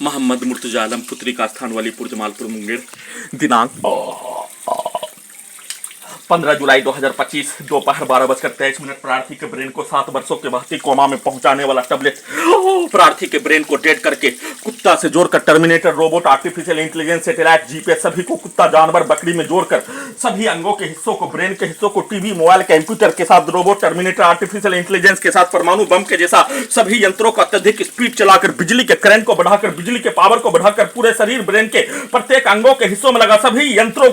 मोहम्मद मुर्तजा आलम, पुत्री का स्थान वालीपुर, जमालपुर, मुंगेर। दिनांक 15 जुलाई 2025 दोपहर 12:23। प्रार्थी के ब्रेन को 7 वर्षों के भर्ती कोमा में पहुंचाने वाला टैबलेट प्रार्थी के ब्रेन को डेड करके कुत्ता से जोड़कर terminator, robot, artificial intelligence, satellite, GPS सभी को कुत्ता, जानवर, बकरी में जोड़कर सभी अंगों के हिस्सों को, ब्रेन के हिस्सों को टीवी, मोबाइल, कंप्यूटर के साथ, रोबोट, टर्मिनेटर, आर्टिफिशियल इंटेलिजेंस के साथ, परमाणु बम के जैसा सभी यंत्रों का अत्यधिक स्पीड चलाकर बिजली के करंट को बढ़ाकर, बिजली के पावर को बढ़ाकर पूरे शरीर, ब्रेन के प्रत्येक अंगों के हिस्सों में लगा सभी यंत्रों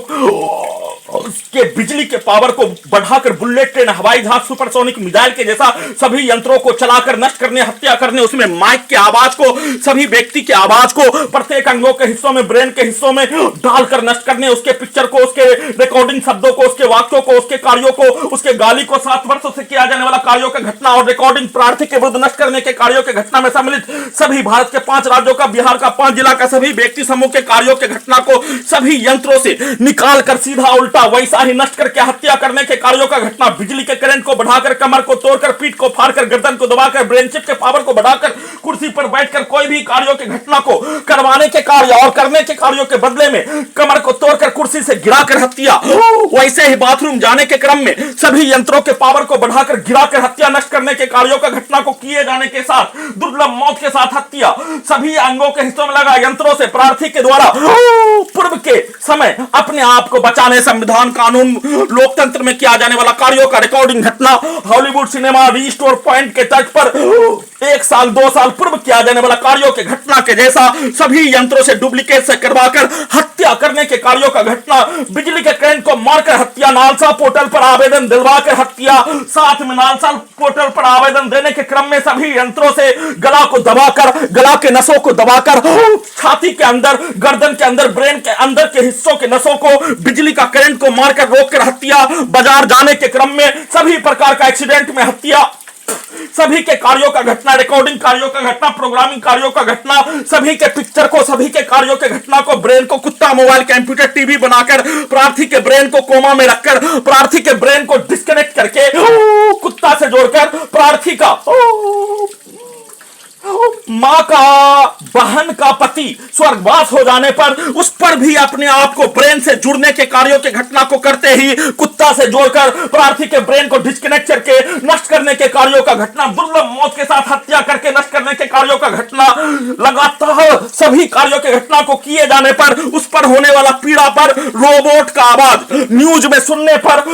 के बिजली के पावर को बढ़ाकर बुलेट ट्रेन, हवाई जहाज, सुपरसोनिक मिसाइल के जैसा सभी यंत्रों को चलाकर नष्ट करने, हत्या करने, उसमें माइक के आवाज को, सभी व्यक्ति के आवाज को प्रत्येक अंगों के हिस्सों में, ब्रेन के हिस्सों में डालकर नष्ट करने, उसके पिक्चर को, उसके रिकॉर्डिंग शब्दों को, उसके वाक्यों को, उसके कार्यों को, उसके गाली को, 7 वर्षों से किया जाने वाला कार्यों का घटना और रिकॉर्डिंग प्रार्थी के विरुद्ध नष्ट करने के कार्यों के घटना में सम्मिलित सभी भारत के 5 राज्यों का, बिहार का 5 जिला का सभी व्यक्ति समूह के कार्यों के घटना को सभी यंत्रों से निकाल कर सीधा उल्टा वैसा ही नष्ट करके हत्या करने के कार्यों का घटना, बिजली के करंट को बढ़ाकर, कमर को तोड़कर, पीठ को फाड़कर, गर्दन को दबाकर, ब्रेन चिप के पावर को बढ़ाकर, कुर्सी पर बैठकर कोई भी कार्यों के घटना को करवाने के कार्य और करने के कार्यों के बदले में कमर को तोड़कर कुर्सी से गिराकर हत्या, वैसे ही बाथरूम जाने के क्रम में सभी यंत्रों के पावर को बढ़ाकर गिराकर हत्या नष्ट करने के कार्यों का घटना को किए जाने के साथ दुर्लभ मौत के साथ हत्या, सभी अंगों के हिस्सों में लगा यंत्रों से प्रार्थी के द्वारा पूर्व के समय अपने आप को बचाने, संविधान, कानून, लोकतंत्र में किया जाने वाला कार्यों का रिकॉर्डिंग घटना, हॉलीवुड सिनेमा रिस्टोर पॉइंट के तट पर 1 साल 2 साल पूर्व किया जाने वाला कार्यों के घटना के जैसा सभी यंत्रों से डुप्लीकेट से करवाकर हत्या करने के कार्यों का घटना, बिजली के करंट को मारकर हत्या, नालसा पोर्टल पर आवेदन दिलवाकर हत्या, साथ में नालसा पोर्टल पर आवेदन देने के क्रम में सभी यंत्रों से गला को दबाकर, गला के नसों को दबाकर, छाती के अंदर, गर्दन के अंदर, ब्रेन के अंदर के हिस्सों के नसों को बिजली का करंट को मारकर रोककर हत्या, बाजार जाने के क्रम में सभी प्रकार का एक्सीडेंट में हत्या, सभी के कार्यों का घटना, रिकॉर्डिंग कार्यों का घटना, प्रोग्रामिंग कार्यों का घटना, सभी के पिक्चर को, सभी के कार्यों के घटना को, ब्रेन को कुत्ता, मोबाइल, कंप्यूटर, टीवी बनाकर प्रार्थी के ब्रेन को कोमा में रखकर प्रार्थी के ब्रेन को डिस्कनेक्ट करके कुत्ता से जोड़कर प्रार्थी का मां का, बहन का पति स्वर्गवास हो जाने पर उस पर भी अपने आप को ब्रेन से जुड़ने के कार्यों के घटना को करते ही कुत्ता से जोड़कर प्रार्थी के ब्रेन को डिस्कनेक्ट करके नष्ट करने के कार्यों का घटना, दुर्लभ मौत के साथ हत्या करके नष्ट करने के कार्यों का घटना, लगातार सभी कार्यों के घटना को किए जाने पर उस पर होने वाला पीड़ा पर रोबोट का आवाज, न्यूज में सुनने पर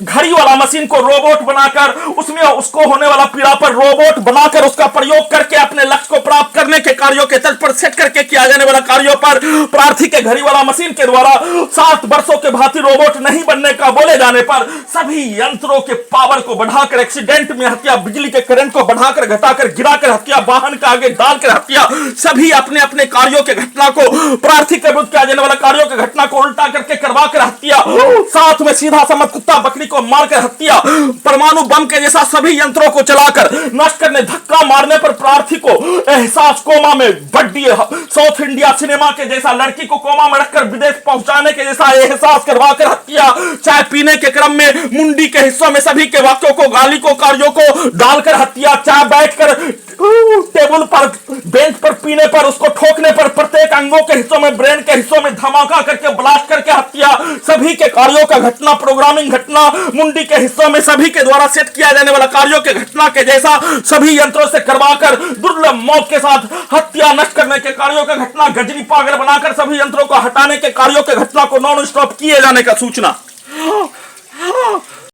घड़ी वाला मशीन को रोबोट बनाकर उसमें उसको होने वाला पीड़ा पर रोबोट बनाकर उसका प्रयोग करके अपने लक्ष्य को प्राप्त करने के कार्यों के तर्ज पर सेट करके किया जाने वाला कार्यों पर प्रार्थी के घड़ी वाला मशीन के द्वारा 7 वर्षों के भांति रोबोट नहीं बनने का बोले जाने पर सभी यंत्रों के पावर को बढ़ाकर एक्सीडेंट में हत्या, बिजली के करंट को बढ़ाकर घटाकर गिराकर हत्या, वाहन का आगे डालकर हत्या, सभी अपने अपने कार्यों के घटना को, प्रार्थी के विरुद्ध किया जाने वाला कार्यों के घटना को उल्टा करके करवाकर हत्या, साथ में सीधा समझ कुत्ता, बकरी को मारकर हत्या, परमाणु बम के जैसा सभी यंत्रों को चलाकर नष्ट करने, धक्का मारने पर प्रार्थी को एहसास कोमा में बड्डी, साउथ इंडिया सिनेमा के जैसा लड़की को कोमा में रखकर विदेश पहुंचाने के जैसा एहसास करवाकर हत्या, चाय पीने के क्रम में मुंडी के हिस्सों में सभी के वाक्यों को, गाली को, कार्यों को डालकर हत्या, चाय बैठकर टेबल पर, बेंच पर पीने पर, उसको ठोकने पर प्रत्येक अंगों के हिस्सों में, ब्रेन के हिस्सों में धमाका करके ब्लास्ट करके हत्या, सभी के कार्यों का घटना, प्रोग्रामिंग घटना, मुंडी के हिस्सों में सभी के द्वारा सेट किया जाने वाला कार्यों के घटना के जैसा सभी यंत्रों से करवाकर दुर्लभ मौत के साथ हत्या नष्ट करने के कार्यों का घटना, गजनी पागल बनाकर सभी यंत्रों को हटाने के कार्यों के घटना को नॉन स्टॉप किए जाने का सूचना।